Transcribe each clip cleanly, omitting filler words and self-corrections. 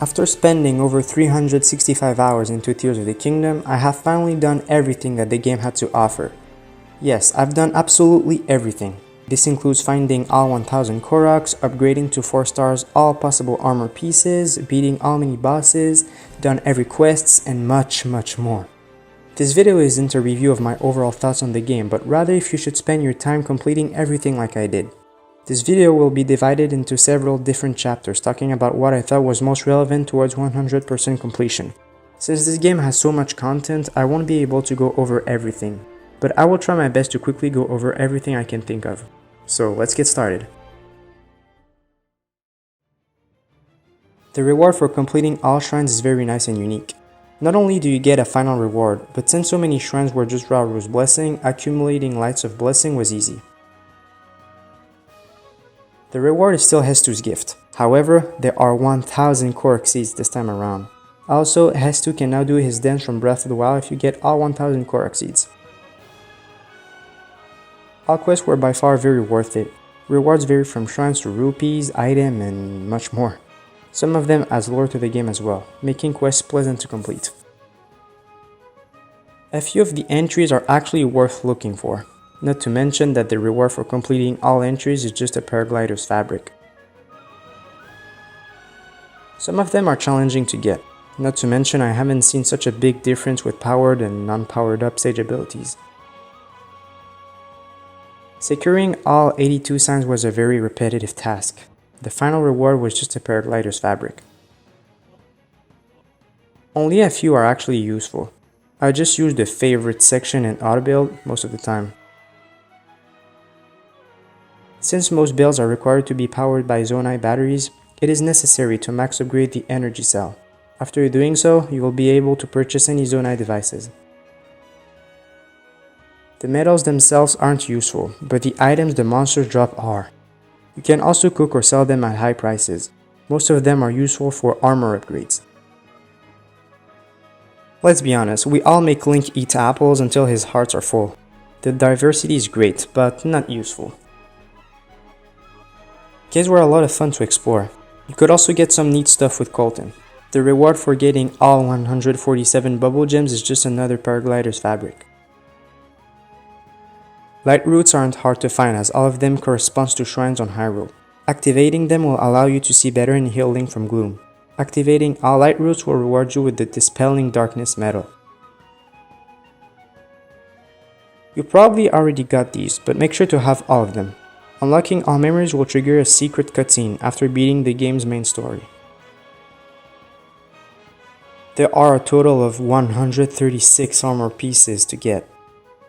After spending over 365 hours into Tears of the Kingdom, I have finally done everything that the game had to offer. Yes, I've done absolutely everything. This includes finding all 1000 Koroks, upgrading to 4 stars all possible armor pieces, beating all mini bosses, done every quests, and much more. This video isn't a review of my overall thoughts on the game, but rather if you should spend your time completing everything like I did. This video will be divided into several different chapters, talking about what I thought was most relevant towards 100% completion. Since this game has so much content, I won't be able to go over everything, but I will try my best to quickly go over everything I can think of. So let's get started. The reward for completing all shrines is very nice and unique. Not only do you get a final reward, but since so many shrines were just Rauru's blessing, accumulating Lights of Blessing was easy. The reward is still Hestu's gift. However, there are 1000 Korok seeds this time around. Also, Hestu can now do his dance from Breath of the Wild if you get all 1000 Korok seeds. All quests were by far very worth it. Rewards vary from shrines to rupees, item, and much more. Some of them adds lore to the game as well, making quests pleasant to complete. A few of the entries are actually worth looking for. Not to mention that the reward for completing all entries is just a paraglider's fabric. Some of them are challenging to get. Not to mention I haven't seen such a big difference with powered and non-powered up sage abilities. Securing all 82 signs was a very repetitive task. The final reward was just a paraglider's fabric. Only a few are actually useful. I just use the favorite section and auto build most of the time. Since most builds are required to be powered by Zonai batteries, it is necessary to max upgrade the energy cell. After doing so, you will be able to purchase any Zonai devices. The medals themselves aren't useful, but the items the monsters drop are. You can also cook or sell them at high prices. Most of them are useful for armor upgrades. Let's be honest, we all make Link eat apples until his hearts are full. The diversity is great, but not useful. Caves were a lot of fun to explore. You could also get some neat stuff with Colton. The reward for getting all 147 bubble gems is just another paraglider's fabric. Light roots aren't hard to find as all of them corresponds to shrines on Hyrule. Activating them will allow you to see better and heal Link from gloom. Activating all light roots will reward you with the Dispelling Darkness medal. You probably already got these, but make sure to have all of them. Unlocking all memories will trigger a secret cutscene after beating the game's main story. There are a total of 136 armor pieces to get.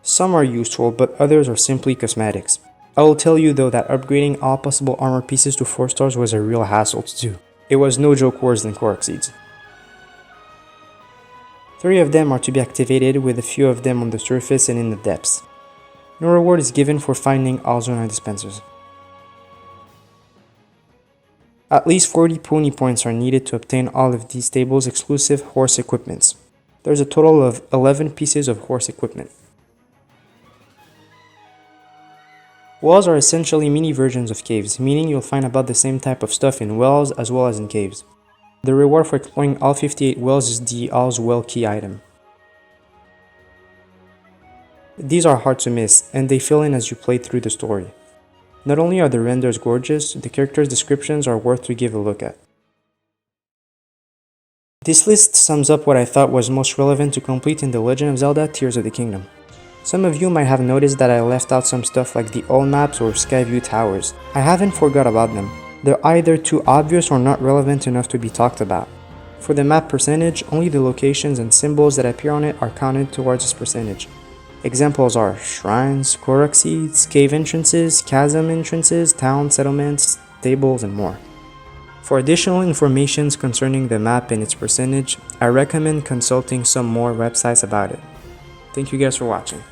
Some are useful, but others are simply cosmetics. I will tell you though that upgrading all possible armor pieces to 4 stars was a real hassle to do. It was no joke worse than Korok seeds. 3 of them are to be activated, with a few of them on the surface and in the depths. No reward is given for finding all Zonai dispensers. At least 40 pony points are needed to obtain all of these tables' exclusive horse equipments. There's a total of 11 pieces of horse equipment. Wells are essentially mini versions of caves, meaning you'll find about the same type of stuff in wells as well as in caves. The reward for exploring all 58 wells is the All's Well key item. These are hard to miss, and they fill in as you play through the story. Not only are the renders gorgeous, the characters' descriptions are worth to give a look at. This list sums up what I thought was most relevant to complete in The Legend of Zelda Tears of the Kingdom. Some of you might have noticed that I left out some stuff like the old maps or Skyview Towers. I haven't forgot about them. They're either too obvious or not relevant enough to be talked about. For the map percentage, only the locations and symbols that appear on it are counted towards this percentage. Examples are shrines, Korok seeds, cave entrances, chasm entrances, town settlements, tables, and more. For additional information concerning the map and its percentage, I recommend consulting some more websites about it. Thank you guys for watching.